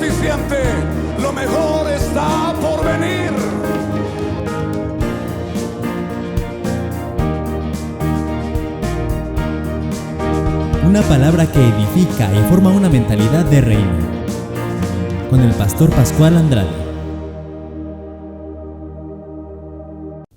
suficiente, lo mejor está por venir. Una palabra que edifica y forma una mentalidad de reino. Con el pastor Pascual Andrade.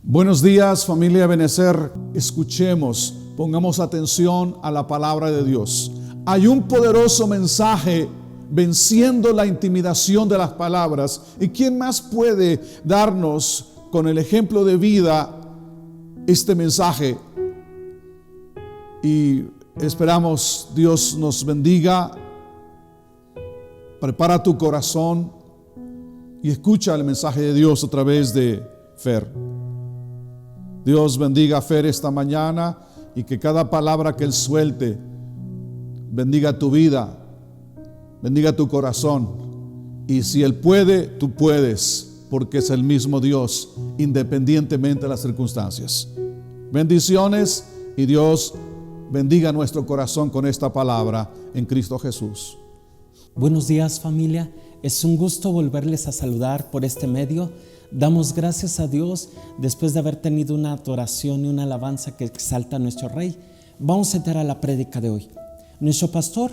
Buenos días, familia Ebenecer. Escuchemos, pongamos atención a la palabra de Dios. Hay un poderoso mensaje venciendo la intimidación de las palabras. ¿Y quién más puede darnos con el ejemplo de vida este mensaje? Y esperamos Dios nos bendiga. Prepara tu corazón y escucha el mensaje de Dios a través de Fer. Dios bendiga a Fer esta mañana y que cada palabra que Él suelte bendiga tu vida, bendiga tu corazón. Y si Él puede, tú puedes, porque es el mismo Dios, independientemente de las circunstancias. Bendiciones y Dios bendiga nuestro corazón con esta palabra en Cristo Jesús. Buenos días, familia. Es un gusto volverles a saludar por este medio. Damos gracias a Dios después de haber tenido una adoración y una alabanza que exalta a nuestro Rey. Vamos a entrar a la prédica de hoy. Nuestro pastor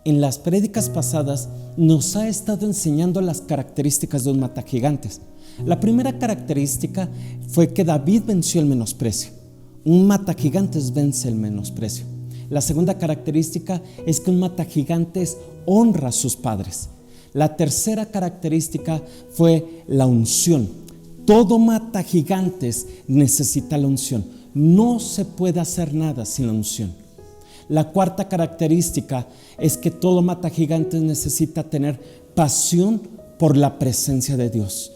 en las prédicas pasadas nos ha estado enseñando las características de un matagigantes. La primera característica fue que David venció el menosprecio. Un matagigantes vence el menosprecio. La segunda característica es que un matagigantes honra a sus padres. La tercera característica fue la unción. Todo matagigantes necesita la unción. No se puede hacer nada sin la unción. La cuarta característica es que todo matagigantes necesita tener pasión por la presencia de Dios.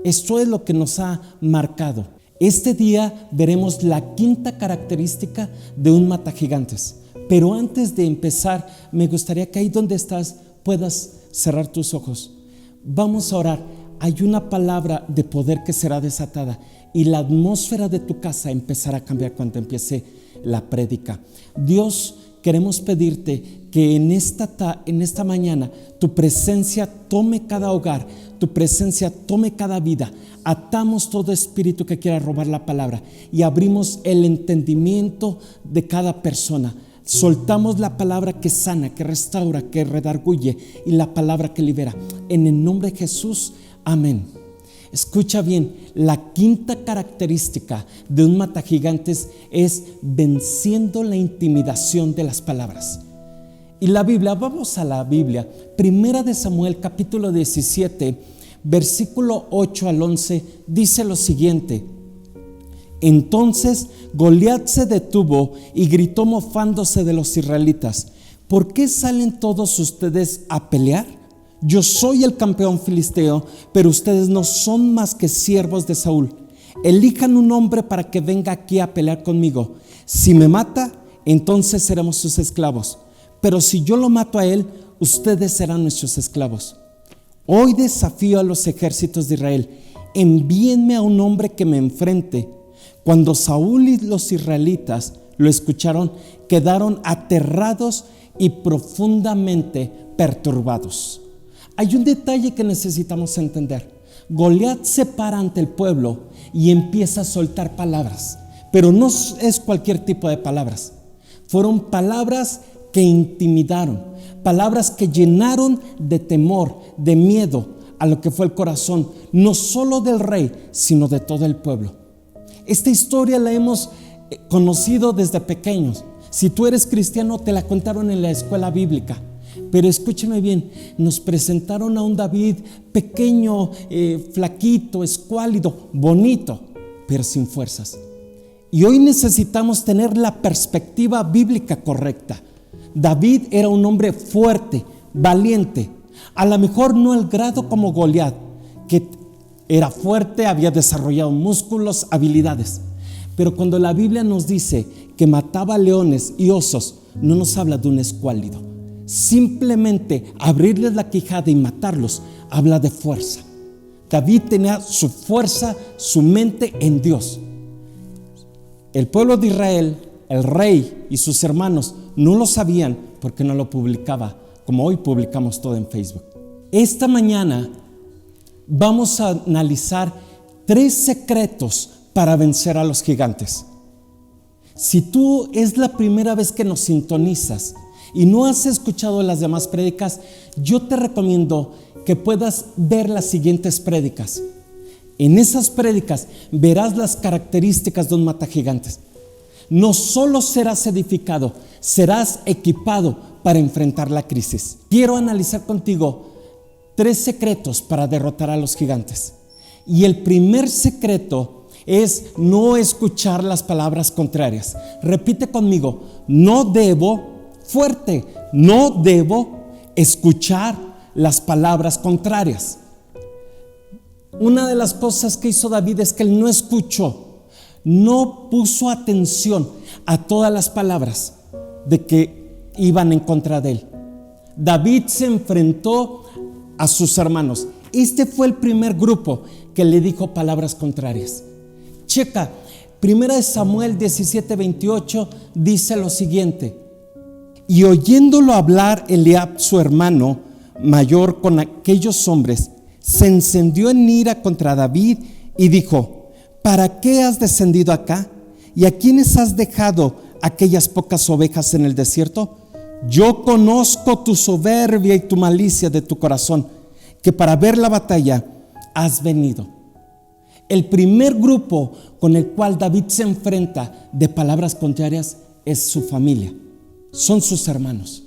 Esto es lo que nos ha marcado. Este día veremos la quinta característica de un matagigantes. Pero antes de empezar, me gustaría que ahí donde estás puedas cerrar tus ojos. Vamos a orar. Hay una palabra de poder que será desatada y la atmósfera de tu casa empezará a cambiar cuando empiece la prédica. Dios, queremos pedirte que en esta mañana tu presencia tome cada hogar, tu presencia tome cada vida. Atamos todo espíritu que quiera robar la palabra y abrimos el entendimiento de cada persona. Soltamos la palabra que sana, que restaura, que redarguye y la palabra que libera. En el nombre de Jesús, amén. Escucha bien, la quinta característica de un matagigantes es venciendo la intimidación de las palabras. Y la Biblia, vamos a la Biblia, Primera de Samuel capítulo 17, versículo 8 al 11, dice lo siguiente: Entonces Goliat se detuvo y gritó mofándose de los israelitas: ¿Por qué salen todos ustedes a pelear? Yo soy el campeón filisteo, pero ustedes no son más que siervos de Saúl. Elijan un hombre para que venga aquí a pelear conmigo. Si me mata, entonces seremos sus esclavos. Pero si yo lo mato a él, ustedes serán nuestros esclavos. Hoy desafío a los ejércitos de Israel: envíenme a un hombre que me enfrente. Cuando Saúl y los israelitas lo escucharon, quedaron aterrados y profundamente perturbados. Hay un detalle que necesitamos entender. Goliat se para ante el pueblo y empieza a soltar palabras, pero no es cualquier tipo de palabras. Fueron palabras que intimidaron, palabras que llenaron de temor, de miedo a lo que fue el corazón, no solo del rey, sino de todo el pueblo. Esta historia la hemos conocido desde pequeños. Si tú eres cristiano, te la contaron en la escuela bíblica. Pero escúcheme bien, nos presentaron a un David pequeño, flaquito, escuálido, bonito, pero sin fuerzas. Y hoy necesitamos tener la perspectiva bíblica correcta. David era un hombre fuerte, valiente, a lo mejor no al grado como Goliat, que era fuerte, había desarrollado músculos, habilidades. Pero cuando la Biblia nos dice que mataba leones y osos, no nos habla de un escuálido. Simplemente abrirles la quijada y matarlos habla de fuerza. David tenía su fuerza, su mente en Dios. El pueblo de Israel, el rey y sus hermanos no lo sabían porque no lo publicaba, como hoy publicamos todo en Facebook. Esta mañana vamos a analizar 3 secretos para vencer a los gigantes. Si tú es la primera vez que nos sintonizas y no has escuchado las demás prédicas, yo te recomiendo que puedas ver las siguientes prédicas. En esas prédicas verás las características de un matagigantes. No solo serás edificado, serás equipado para enfrentar la crisis. Quiero analizar contigo 3 secretos para derrotar a los gigantes. Y el primer secreto es no escuchar las palabras contrarias. Repite conmigo: no debo escuchar las palabras contrarias. Una de las cosas que hizo David es que él no escuchó, no puso atención a todas las palabras de que iban en contra de él. David se enfrentó a sus hermanos. Este fue el primer grupo que le dijo palabras contrarias. Checa, 1 Samuel 17:28 dice lo siguiente: y oyéndolo hablar Eliab, su hermano mayor, con aquellos hombres, se encendió en ira contra David y dijo: ¿para qué has descendido acá? ¿Y a quiénes has dejado aquellas pocas ovejas en el desierto? Yo conozco tu soberbia y tu malicia de tu corazón, que para ver la batalla has venido. El primer grupo con el cual David se enfrenta de palabras contrarias es su familia, son sus hermanos.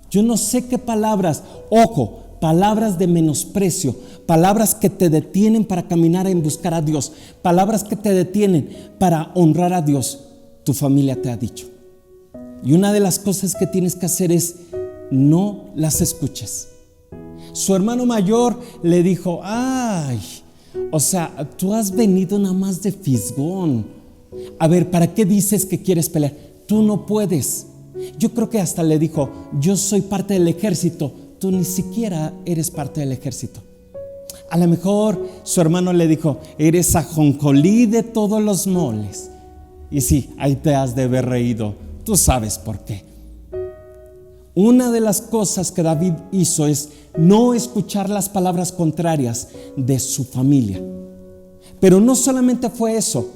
Yo no sé qué palabras, ojo, palabras de menosprecio, palabras que te detienen para caminar en buscar a Dios, palabras que te detienen para honrar a Dios, tu familia te ha dicho. Y una de las cosas que tienes que hacer es no las escuches. Su hermano mayor le dijo: ay, o sea, tú has venido nada más de fisgón. A ver, ¿para qué dices que quieres pelear? Tú no puedes. Yo creo que hasta le dijo: yo soy parte del ejército, tú ni siquiera eres parte del ejército. A lo mejor su hermano le dijo: eres ajonjolí de todos los moles. Y sí, ahí te has de haber reído, tú sabes por qué. Una de las cosas que David hizo es no escuchar las palabras contrarias de su familia. Pero no solamente fue eso,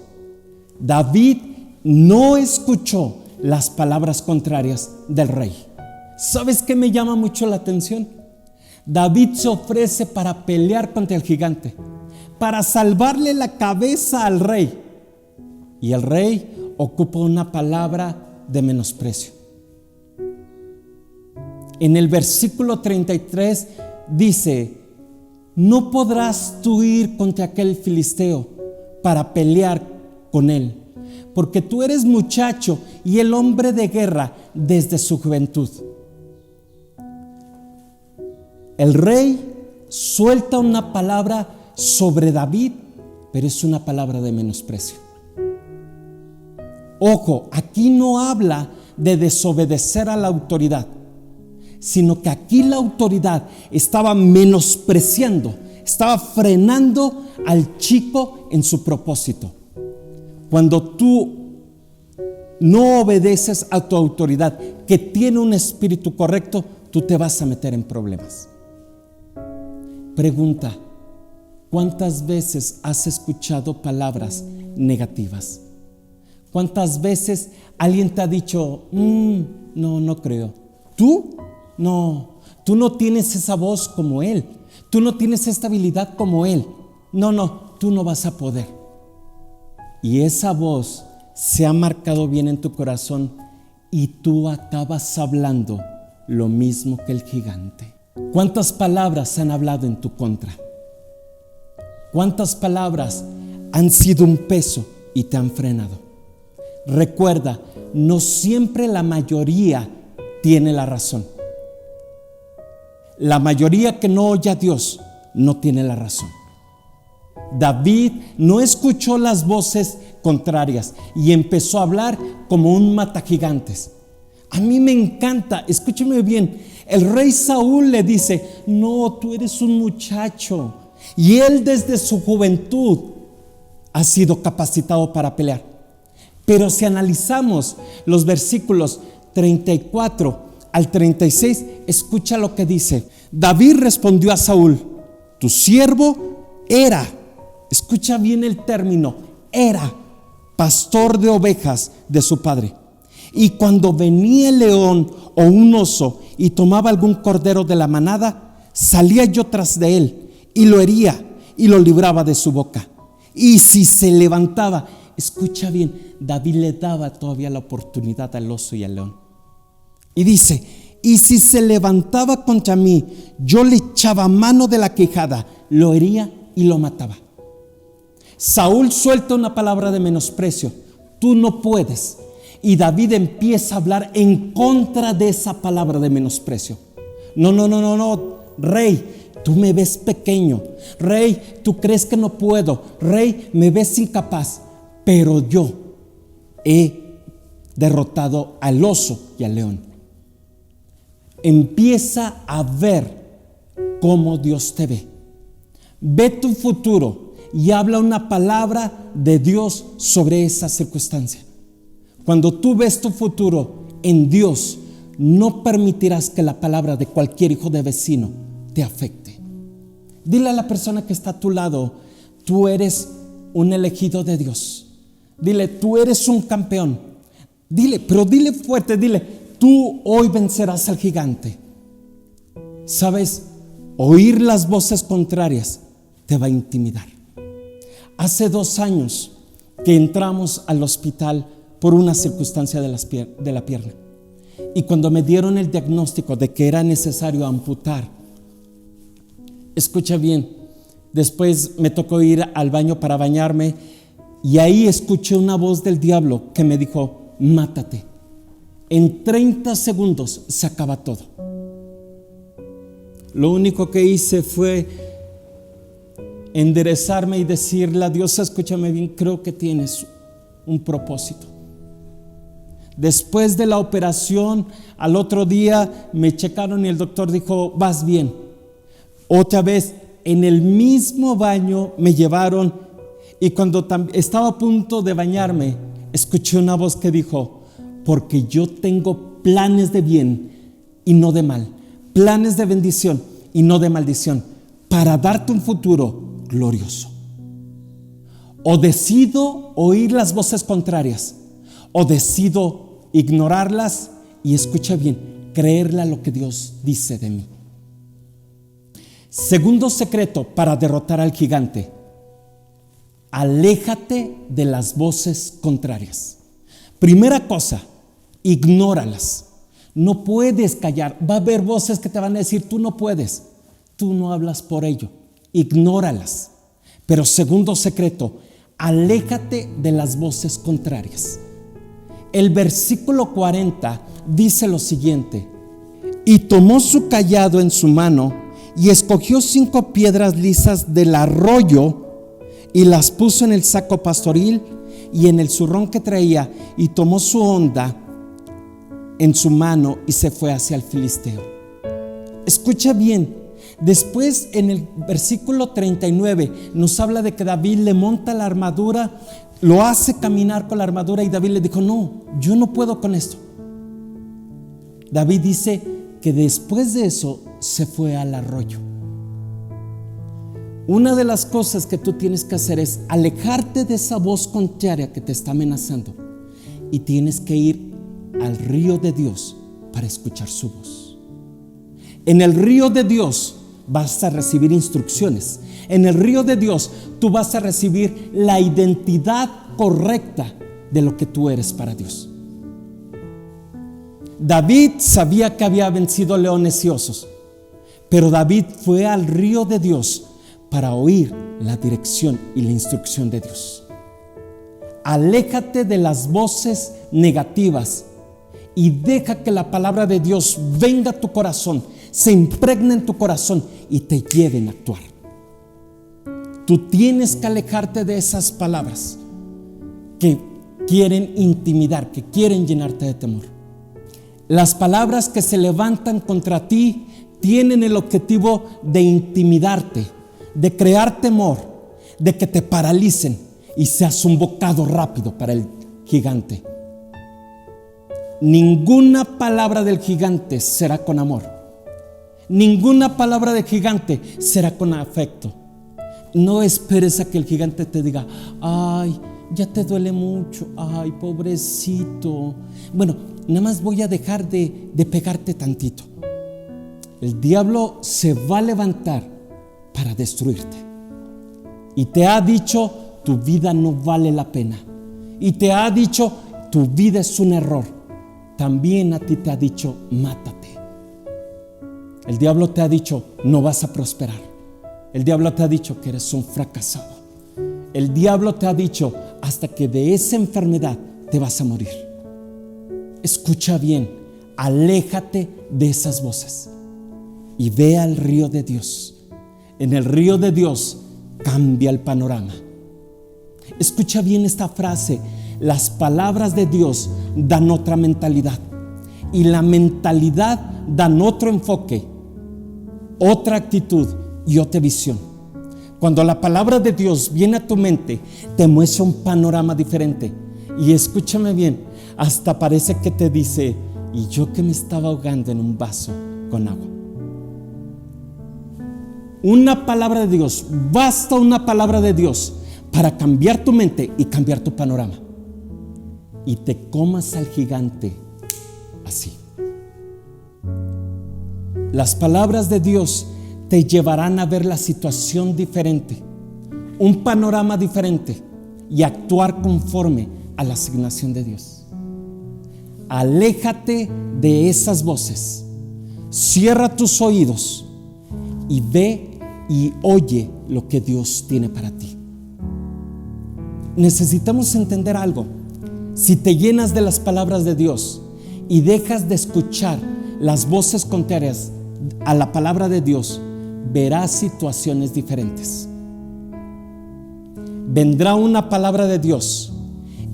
David no escuchó las palabras contrarias del rey. ¿Sabes qué me llama mucho la atención? David se ofrece para pelear contra el gigante, para salvarle la cabeza al rey. Y el rey ocupa una palabra de menosprecio. En el versículo 33 dice: no podrás tú ir contra aquel filisteo para pelear con él, porque tú eres muchacho y el hombre de guerra desde su juventud. El rey suelta una palabra sobre David, pero es una palabra de menosprecio. Ojo, aquí no habla de desobedecer a la autoridad, sino que aquí la autoridad estaba menospreciando, estaba frenando al chico en su propósito. Cuando tú no obedeces a tu autoridad, que tiene un espíritu correcto, tú te vas a meter en problemas. Pregunta: ¿cuántas veces has escuchado palabras negativas? ¿Cuántas veces alguien te ha dicho: no creo? ¿Tú? No, tú no tienes esa voz como él, tú no tienes esta habilidad como él. No, tú no vas a poder. Y esa voz se ha marcado bien en tu corazón y tú acabas hablando lo mismo que el gigante. ¿Cuántas palabras han hablado en tu contra? ¿Cuántas palabras han sido un peso y te han frenado? Recuerda, no siempre la mayoría tiene la razón. La mayoría que no oye a Dios no tiene la razón. David no escuchó las voces contrarias y empezó a hablar como un matagigantes. A mí me encanta, escúcheme bien, el rey Saúl le dice: no, tú eres un muchacho. Y él desde su juventud ha sido capacitado para pelear. Pero si analizamos los versículos 34 al 36, escucha lo que dice. David respondió a Saúl: tu siervo era, escucha bien el término, era pastor de ovejas de su padre. Y cuando venía el león o un oso y tomaba algún cordero de la manada, salía yo tras de él y lo hería y lo libraba de su boca. Y si se levantaba, escucha bien, David le daba todavía la oportunidad al oso y al león. Y dice: y si se levantaba contra mí, yo le echaba mano de la quijada, lo hería y lo mataba. Saúl suelta una palabra de menosprecio: tú no puedes. Y David empieza a hablar en contra de esa palabra de menosprecio. No, rey, tú me ves pequeño. Rey, tú crees que no puedo. Rey, me ves incapaz. Pero yo he derrotado al oso y al león. Empieza a ver cómo Dios te ve. Ve tu futuro y habla una palabra de Dios sobre esa circunstancia. Cuando tú ves tu futuro en Dios, no permitirás que la palabra de cualquier hijo de vecino te afecte. Dile a la persona que está a tu lado: tú eres un elegido de Dios. Dile: tú eres un campeón. Dile, pero dile fuerte, dile: tú hoy vencerás al gigante. ¿Sabes? Oír las voces contrarias te va a intimidar. Hace 2 años que entramos al hospital por una circunstancia de la pierna. Y cuando me dieron el diagnóstico de que era necesario amputar, escucha bien, después me tocó ir al baño para bañarme y ahí escuché una voz del diablo que me dijo: mátate. En 30 segundos se acaba todo. Lo único que hice fue enderezarme y decirle a Dios: escúchame bien, creo que tienes un propósito. Después de la operación, al otro día me checaron y el doctor dijo: vas bien. Otra vez en el mismo baño me llevaron, y cuando estaba a punto de bañarme, escuché una voz que dijo: porque yo tengo planes de bien y no de mal, planes de bendición y no de maldición, para darte un futuro glorioso. O decido oír las voces contrarias, o decido ignorarlas y, escucha bien, creerle a lo que Dios dice de mí. Segundo secreto para derrotar al gigante: aléjate de las voces contrarias. Primera cosa, ignóralas. No puedes callar. Va a haber voces que te van a decir: tú no puedes. Tú no hablas por ello. Ignóralas. Pero segundo secreto, aléjate de las voces contrarias. El versículo 40 dice lo siguiente: y tomó su cayado en su mano y escogió 5 piedras lisas del arroyo y las puso en el saco pastoril y en el zurrón que traía, y tomó su honda en su mano y se fue hacia el filisteo. Escucha bien, después en el versículo 39 nos habla de que David le monta la armadura, lo hace caminar con la armadura, y David le dijo: no, yo no puedo con esto. David dice que después de eso se fue al arroyo. Una de las cosas que tú tienes que hacer es alejarte de esa voz contraria que te está amenazando, y tienes que ir al río de Dios para escuchar su voz. En el río de Dios vas a recibir instrucciones. En el río de Dios tú vas a recibir la identidad correcta de lo que tú eres para Dios. David sabía que había vencido leones y osos, pero David fue al río de Dios para oír la dirección y la instrucción de Dios. Aléjate de las voces negativas y deja que la palabra de Dios venga a tu corazón, se impregne en tu corazón y te lleven a actuar. Tú tienes que alejarte de esas palabras que quieren intimidar, que quieren llenarte de temor. Las palabras que se levantan contra ti tienen el objetivo de intimidarte, de crear temor, de que te paralicen y seas un bocado rápido para el gigante. Ninguna palabra del gigante será con amor. Ninguna palabra de gigante será con afecto. No esperes a que el gigante te diga: ay, ya te duele mucho, ay, pobrecito. Bueno, nada más voy a dejar de pegarte tantito. El diablo se va a levantar para destruirte. Y te ha dicho: tu vida no vale la pena. Y te ha dicho: tu vida es un error. También a ti te ha dicho: mátate. El diablo te ha dicho: no vas a prosperar. El diablo te ha dicho que eres un fracasado. El diablo te ha dicho: hasta que de esa enfermedad te vas a morir. Escucha bien, aléjate de esas voces y ve al río de Dios. En el río de Dios cambia el panorama. Escucha bien esta frase: las palabras de Dios dan otra mentalidad, y la mentalidad dan otro enfoque, otra actitud y otra visión. Cuando la palabra de Dios viene a tu mente, te muestra un panorama diferente. Y escúchame bien, hasta parece que te dice: y yo que me estaba ahogando en un vaso con agua. Una palabra de Dios, basta una palabra de Dios para cambiar tu mente y cambiar tu panorama. Y te comas al gigante así. Las palabras de Dios te llevarán a ver la situación diferente, un panorama diferente, y actuar conforme a la asignación de Dios. Aléjate de esas voces, cierra tus oídos y ve y oye lo que Dios tiene para ti. Necesitamos entender algo. Si te llenas de las palabras de Dios y dejas de escuchar las voces contrarias a la palabra de Dios, verás situaciones diferentes. Vendrá una palabra de Dios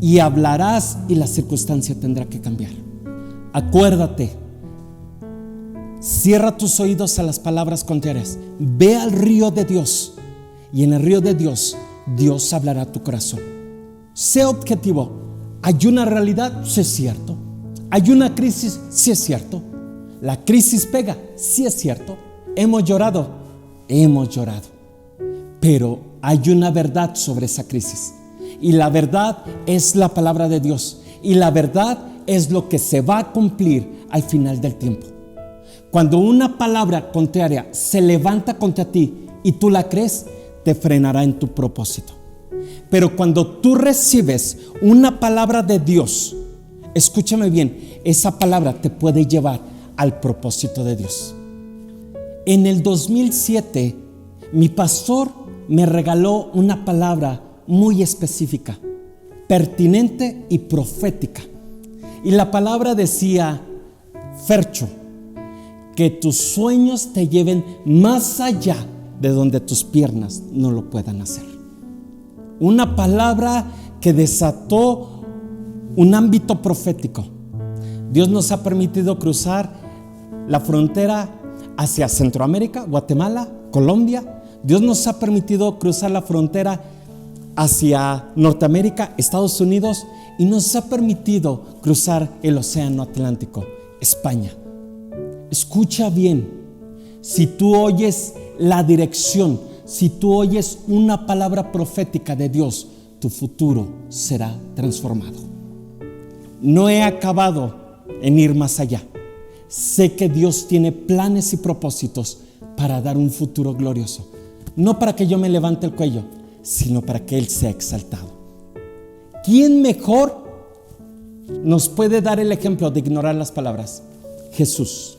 y hablarás, y la circunstancia tendrá que cambiar. Acuérdate, cierra tus oídos a las palabras contrarias, ve al río de Dios, y en el río de Dios, Dios hablará a tu corazón. Sé objetivo. ¿Hay una realidad? Sí es cierto. ¿Hay una crisis? Sí es cierto. ¿La crisis pega? Sí es cierto. ¿Hemos llorado? Hemos llorado. Pero hay una verdad sobre esa crisis, y la verdad es la palabra de Dios, y la verdad es lo que se va a cumplir al final del tiempo. Cuando una palabra contraria se levanta contra ti y tú la crees, te frenará en tu propósito. Pero cuando tú recibes una palabra de Dios, escúchame bien, esa palabra te puede llevar al propósito de Dios. En el 2007, mi pastor me regaló una palabra muy específica, pertinente y profética. Y la palabra decía: Fercho, que tus sueños te lleven más allá de donde tus piernas no lo puedan hacer. Una palabra que desató un ámbito profético. Dios nos ha permitido cruzar la frontera hacia Centroamérica, Guatemala, Colombia. Dios nos ha permitido cruzar la frontera hacia Norteamérica, Estados Unidos, y nos ha permitido cruzar el océano Atlántico, España. Escucha bien, si tú oyes la dirección, si tú oyes una palabra profética de Dios, tu futuro será transformado. No he acabado en ir más allá. Sé que Dios tiene planes y propósitos para dar un futuro glorioso. No para que yo me levante el cuello, sino para que Él sea exaltado. ¿Quién mejor nos puede dar el ejemplo de ignorar las palabras? Jesús.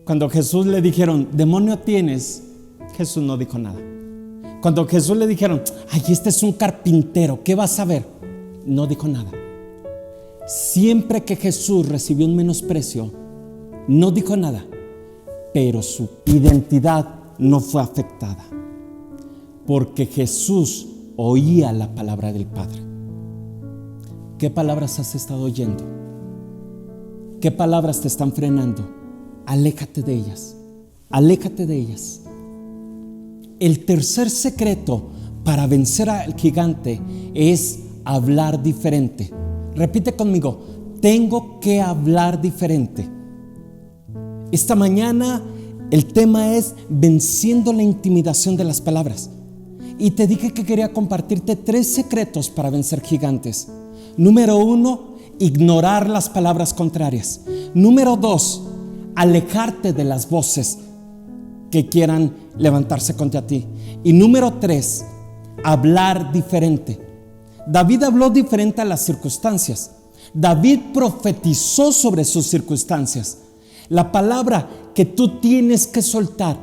Cuando Jesús le dijeron: demonio tienes, Jesús no dijo nada. Cuando Jesús le dijeron: ay, este es un carpintero, ¿qué vas a ver? No dijo nada. Siempre que Jesús recibió un menosprecio, no dijo nada, pero su identidad no fue afectada, porque Jesús oía la palabra del Padre. ¿Qué palabras has estado oyendo? ¿Qué palabras te están frenando? Aléjate de ellas. Aléjate de ellas. El tercer secreto para vencer al gigante es hablar diferente. Repite conmigo: tengo que hablar diferente. Esta mañana El tema es venciendo la intimidación de las palabras. Y te dije que quería compartirte 3 secretos para vencer gigantes. Número 1, ignorar las palabras contrarias. Número 2, alejarte de las voces que quieran levantarse contra ti. Y número 3, hablar diferente. David habló diferente a las circunstancias. David profetizó sobre sus circunstancias. La palabra que tú tienes que soltar,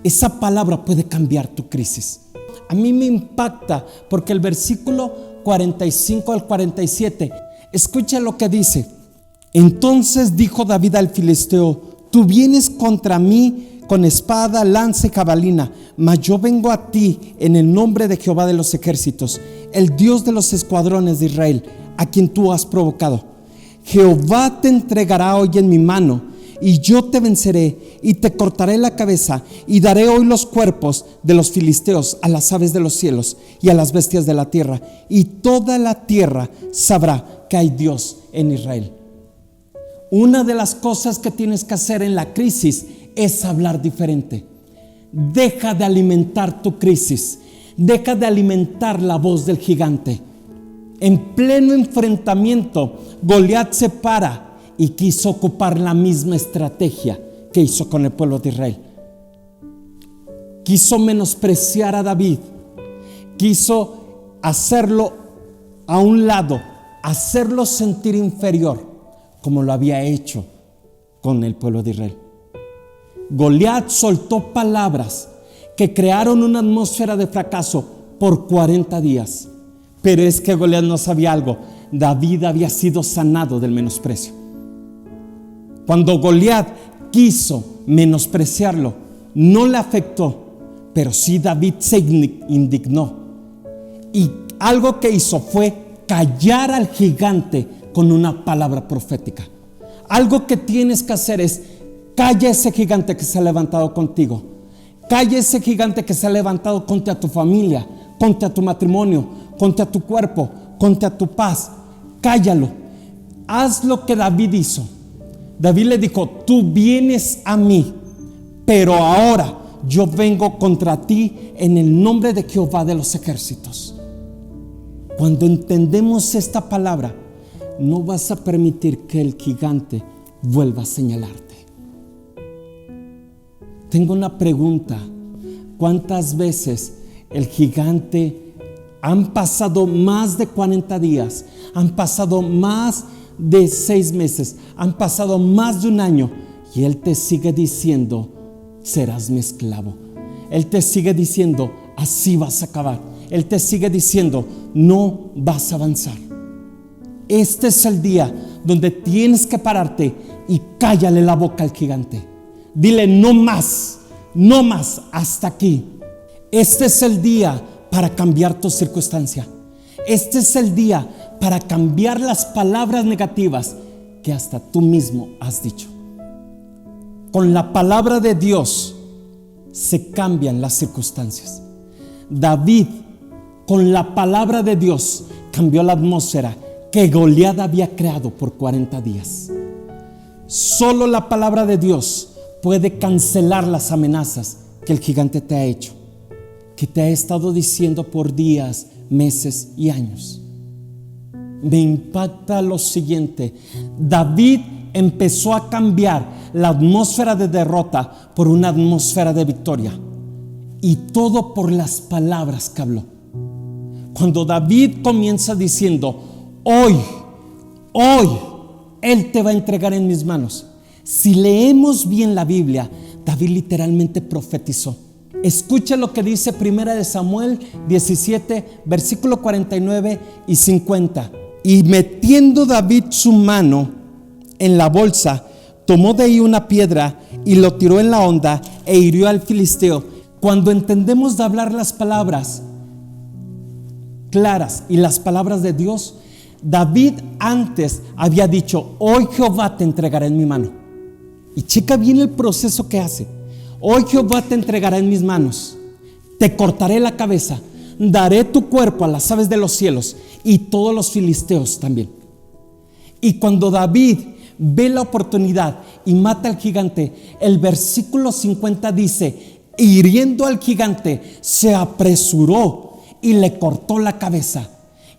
esa palabra puede cambiar tu crisis. A mí me impacta porque el versículo 45 al 47, escucha lo que dice. Entonces dijo David al filisteo: tú vienes contra mí con espada, lanza y jabalina, mas yo vengo a ti en el nombre de Jehová de los ejércitos, el Dios de los escuadrones de Israel, a quien tú has provocado. Jehová te entregará hoy en mi mano, y yo te venceré y te cortaré la cabeza, y daré hoy los cuerpos de los filisteos a las aves de los cielos y a las bestias de la tierra, y toda la tierra sabrá que hay Dios en Israel. Una de las cosas que tienes que hacer en la crisis es hablar diferente. Deja de alimentar tu crisis, deja de alimentar la voz del gigante. En pleno enfrentamiento, Goliat se para y quiso ocupar la misma estrategia que hizo con el pueblo de Israel. Quiso menospreciar a David, quiso hacerlo a un lado, hacerlo sentir inferior, como lo había hecho con el pueblo de Israel. Goliat soltó palabras que crearon una atmósfera de fracaso por 40 días. Pero es que Goliat no sabía algo: David había sido sanado del menosprecio. Cuando Goliat quiso menospreciarlo, no le afectó, pero sí David se indignó. Y algo que hizo fue callar al gigante con una palabra profética. Algo que tienes que hacer es: calla ese gigante que se ha levantado contigo. Calla ese gigante que se ha levantado contra tu familia, contra tu matrimonio, contra tu cuerpo, contra tu paz. Cállalo. Haz lo que David hizo. David le dijo: tú vienes a mí, pero ahora yo vengo contra ti en el nombre de Jehová de los ejércitos. Cuando entendemos esta palabra, no vas a permitir que el gigante vuelva a señalarte. Tengo una pregunta: ¿cuántas veces el gigante han pasado más de 40 días, han pasado más de 6 meses, han pasado más de un año, y él te sigue diciendo: serás mi esclavo? Él te sigue diciendo: así vas a acabar. Él te sigue diciendo: no vas a avanzar. Este es el día donde tienes que pararte y cállale la boca al gigante. Dile: no más, no más, hasta aquí. Este es el día para cambiar tu circunstancia. Este es el día para cambiar las palabras negativas que hasta tú mismo has dicho. Con la palabra de Dios se cambian las circunstancias. David, con la palabra de Dios, cambió la atmósfera que Goliat había creado por 40 días. Solo la palabra de Dios puede cancelar las amenazas que el gigante te ha hecho, que te ha estado diciendo por días, meses y años. Me impacta lo siguiente: David empezó a cambiar la atmósfera de derrota por una atmósfera de victoria, y todo por las palabras que habló. Cuando David comienza diciendo: hoy Él te va a entregar en mis manos. Si leemos bien la Biblia, David literalmente profetizó. Escucha lo que dice 1 Samuel 17, versículo 49 y 50. Y metiendo David su mano en la bolsa, tomó de ahí una piedra y lo tiró en la honda e hirió al filisteo. Cuando entendemos de hablar las palabras claras y las palabras de Dios, David antes había dicho: hoy Jehová te entregará en mi mano. Y checa bien el proceso que hace: hoy Jehová te entregará en mis manos, te cortaré la cabeza, daré tu cuerpo a las aves de los cielos y todos los filisteos también. Y cuando David ve la oportunidad y mata al gigante, el versículo 50 dice: hiriendo al gigante, se apresuró y le cortó la cabeza.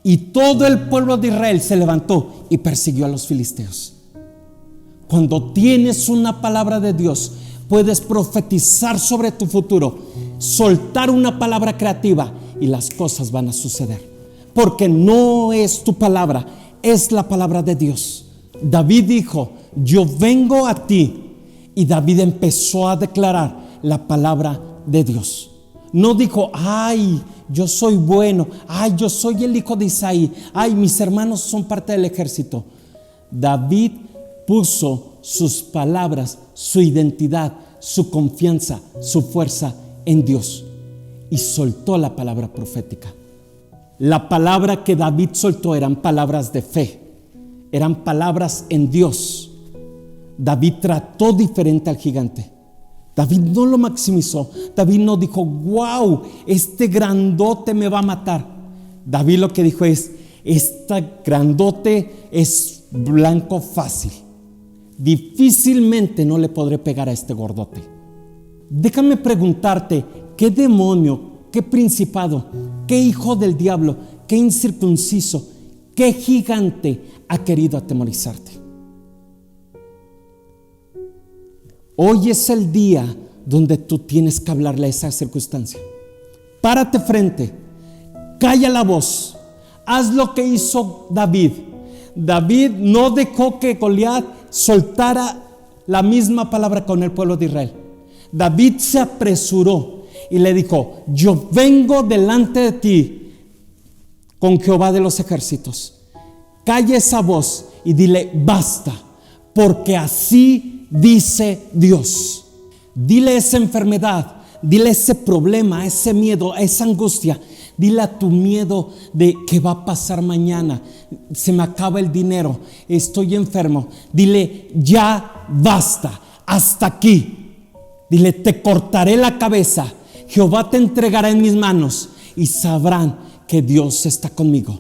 Y todo el pueblo de Israel se levantó y persiguió a los filisteos. Cuando tienes una palabra de Dios, puedes profetizar sobre tu futuro, soltar una palabra creativa y las cosas van a suceder. Porque no es tu palabra, es la palabra de Dios. David dijo: yo vengo a ti. Y David empezó a declarar la palabra de Dios. No dijo: ay, yo soy bueno, ay, yo soy el hijo de Isaí, ay, mis hermanos son parte del ejército. David puso sus palabras, su identidad, su confianza, su fuerza en Dios y soltó la palabra profética. La palabra que David soltó eran palabras de fe, eran palabras en Dios. David trató diferente al gigante. David no lo maximizó. David no dijo: wow, este grandote me va a matar. David lo que dijo es: este grandote es blanco fácil, difícilmente no le podré pegar a este gordote. Déjame preguntarte: ¿qué demonio, qué principado, qué hijo del diablo, qué incircunciso, qué gigante ha querido atemorizarte? Hoy es el día donde tú tienes que hablarle a esa circunstancia. Párate frente, calla la voz, haz lo que hizo David. David no dejó que Goliat soltara la misma palabra con el pueblo de Israel. David se apresuró y le dijo: yo vengo delante de ti con Jehová de los ejércitos. Calla esa voz y dile: basta, porque así dice Dios. Dile esa enfermedad, dile ese problema, ese miedo, esa angustia. Dile a tu miedo de qué va a pasar mañana, se me acaba el dinero, estoy enfermo. Dile: ya basta, hasta aquí. Dile: te cortaré la cabeza, Jehová te entregará en mis manos y sabrán que Dios está conmigo.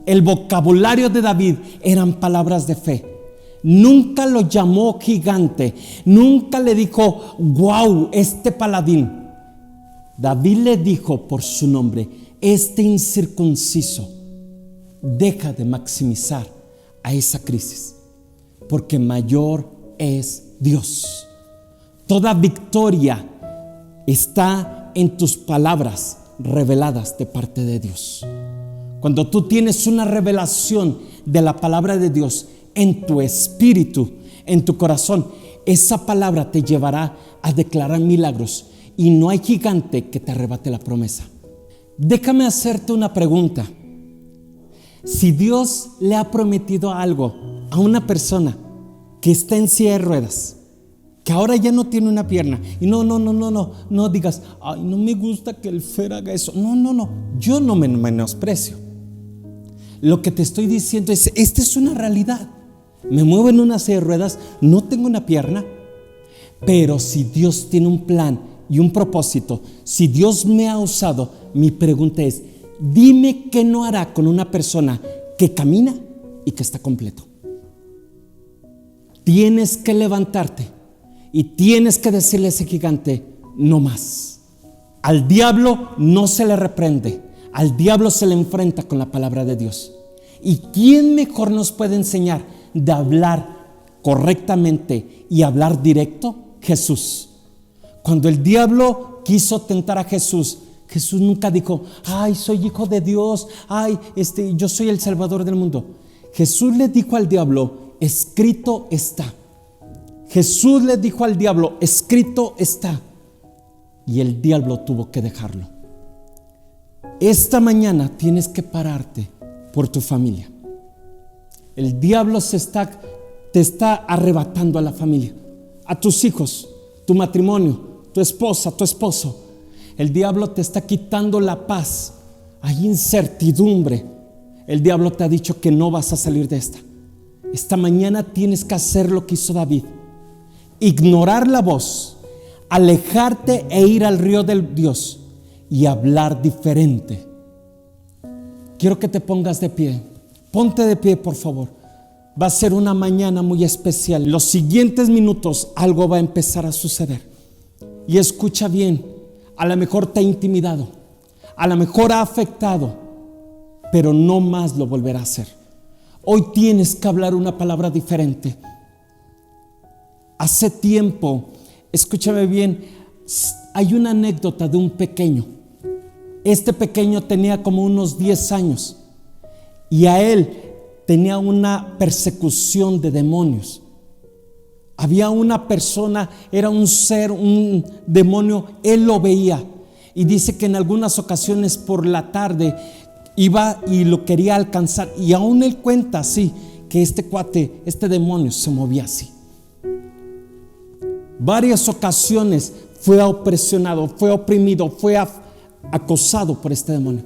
El vocabulario de David eran palabras de fe. Nunca lo llamó gigante, nunca le dijo: wow, este paladín. David le dijo por su nombre: este incircunciso. Deja de maximizar a esa crisis, porque mayor es Dios. Toda victoria está en tus palabras reveladas de parte de Dios. Cuando tú tienes una revelación de la palabra de Dios en tu espíritu, en tu corazón, esa palabra te llevará a declarar milagros y no hay gigante que te arrebate la promesa. Déjame hacerte una pregunta. Si Dios le ha prometido algo a una persona que está en silla de ruedas, que ahora ya no tiene una pierna, y no digas: ay, no me gusta que el Fer haga eso. No, yo no me menosprecio. Lo que te estoy diciendo es: esta es una realidad. Me muevo en una silla de ruedas, no tengo una pierna, pero si Dios tiene un plan y un propósito, si Dios me ha usado, mi pregunta es: dime qué no hará con una persona que camina y que está completo. Tienes que levantarte y tienes que decirle a ese gigante: no más. Al diablo no se le reprende, al diablo se le enfrenta con la palabra de Dios. ¿Y quién mejor nos puede enseñar de hablar correctamente y hablar directo? Jesús. Cuando el diablo quiso tentar a Jesús, Jesús nunca dijo: ay, soy hijo de Dios, ay, yo soy el Salvador del mundo. Jesús le dijo al diablo: escrito está. Jesús le dijo al diablo: escrito está. Y el diablo tuvo que dejarlo. Esta mañana tienes que pararte por tu familia. El diablo te está arrebatando a la familia, a tus hijos, tu matrimonio, tu esposa, tu esposo. El diablo te está quitando la paz. Hay incertidumbre. El diablo te ha dicho que no vas a salir de esta. Esta mañana tienes que hacer lo que hizo David: ignorar la voz, alejarte e ir al río del Dios y hablar diferente. Quiero que te pongas de pie. Ponte de pie, por favor. Va a ser una mañana muy especial. En los siguientes minutos algo va a empezar a suceder. Y escucha bien, a lo mejor te ha intimidado, a lo mejor ha afectado, pero no más lo volverá a hacer. Hoy tienes que hablar una palabra diferente. Hace tiempo, escúchame bien, hay una anécdota de un pequeño. Este pequeño tenía como unos 10 años y a él tenía una persecución de demonios. Había una persona, era un ser, un demonio, él lo veía. Y dice que en algunas ocasiones por la tarde iba y lo quería alcanzar. Y aún él cuenta así, que este cuate, este demonio se movía así. Varias ocasiones fue opresionado, fue oprimido, fue acosado por este demonio.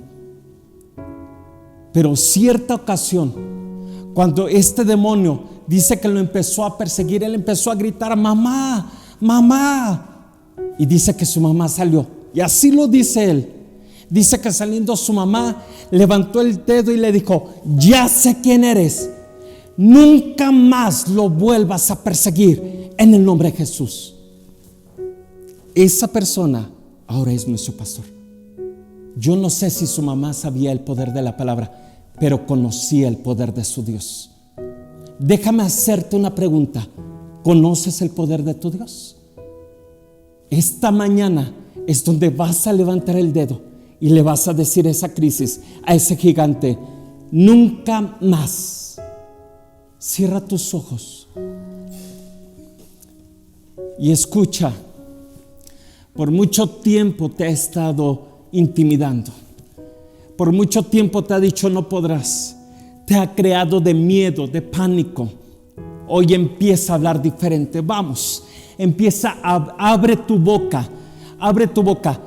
Pero cierta ocasión, cuando este demonio dice que lo empezó a perseguir, él empezó a gritar: mamá, mamá. Y dice que su mamá salió. Y así lo dice él. Dice que saliendo su mamá levantó el dedo y le dijo: ya sé quién eres. Nunca más lo vuelvas a perseguir en el nombre de Jesús. Esa persona ahora es nuestro pastor. Yo no sé si su mamá sabía el poder de la palabra, pero conocía el poder de su Dios. Déjame hacerte una pregunta. ¿Conoces el poder de tu Dios? Esta mañana es donde vas a levantar el dedo y le vas a decir a esa crisis, a ese gigante: nunca más. Cierra tus ojos y escucha. Por mucho tiempo te ha estado intimidando. Por mucho tiempo te ha dicho: no podrás. Te ha creado de miedo, de pánico. Hoy empieza a hablar diferente. Vamos, abre tu boca. Abre tu boca.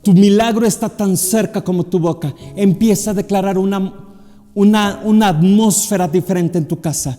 Tu milagro está tan cerca como tu boca. Empieza a declarar una atmósfera diferente en tu casa.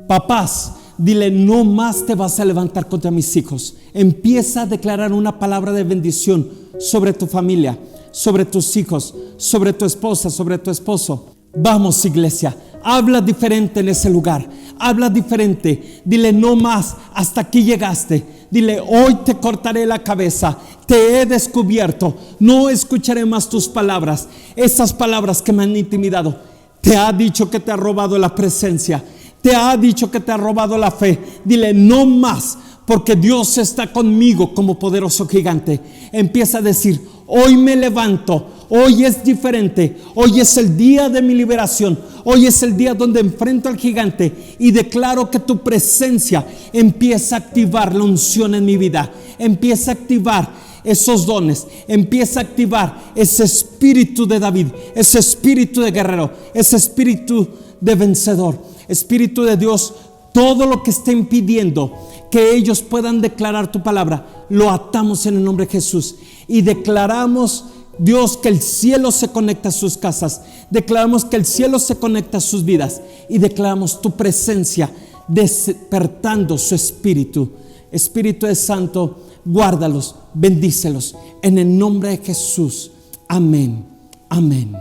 Papás, dile: no más te vas a levantar contra mis hijos. Empieza a declarar una palabra de bendición sobre tu familia, sobre tus hijos, sobre tu esposa, sobre tu esposo. Vamos, iglesia, habla diferente en ese lugar. Habla diferente. Dile: no más, hasta aquí llegaste. Dile: hoy te cortaré la cabeza. Te he descubierto. No escucharé más tus palabras. Esas palabras que me han intimidado. Te ha dicho que te ha robado la presencia. Te ha dicho que te ha robado la fe. Dile: no más, porque Dios está conmigo como poderoso gigante. Empieza a decir: hoy me levanto. Hoy es diferente. Hoy es el día de mi liberación. Hoy es el día donde enfrento al gigante y declaro que tu presencia empieza a activar la unción en mi vida. Empieza a activar esos dones. Empieza a activar ese espíritu de David, ese espíritu de guerrero, ese espíritu de vencedor. Espíritu de Dios, todo lo que esté impidiendo que ellos puedan declarar tu palabra, lo atamos en el nombre de Jesús y declaramos, Dios, que el cielo se conecta a sus casas. Declaramos que el cielo se conecta a sus vidas y declaramos tu presencia despertando su espíritu. Espíritu de Santo, guárdalos, bendícelos en el nombre de Jesús. Amén, amén.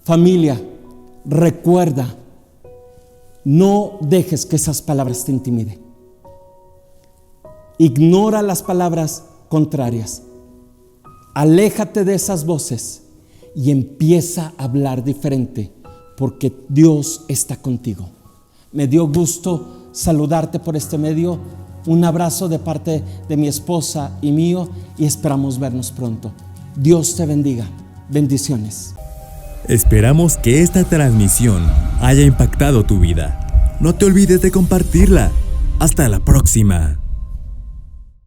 Familia, recuerda, no dejes que esas palabras te intimiden. Ignora las palabras contrarias. Aléjate de esas voces y empieza a hablar diferente, porque Dios está contigo. Me dio gusto saludarte por este medio. Un abrazo de parte de mi esposa y mío y esperamos vernos pronto. Dios te bendiga. Bendiciones. Esperamos que esta transmisión haya impactado tu vida. No te olvides de compartirla. Hasta la próxima.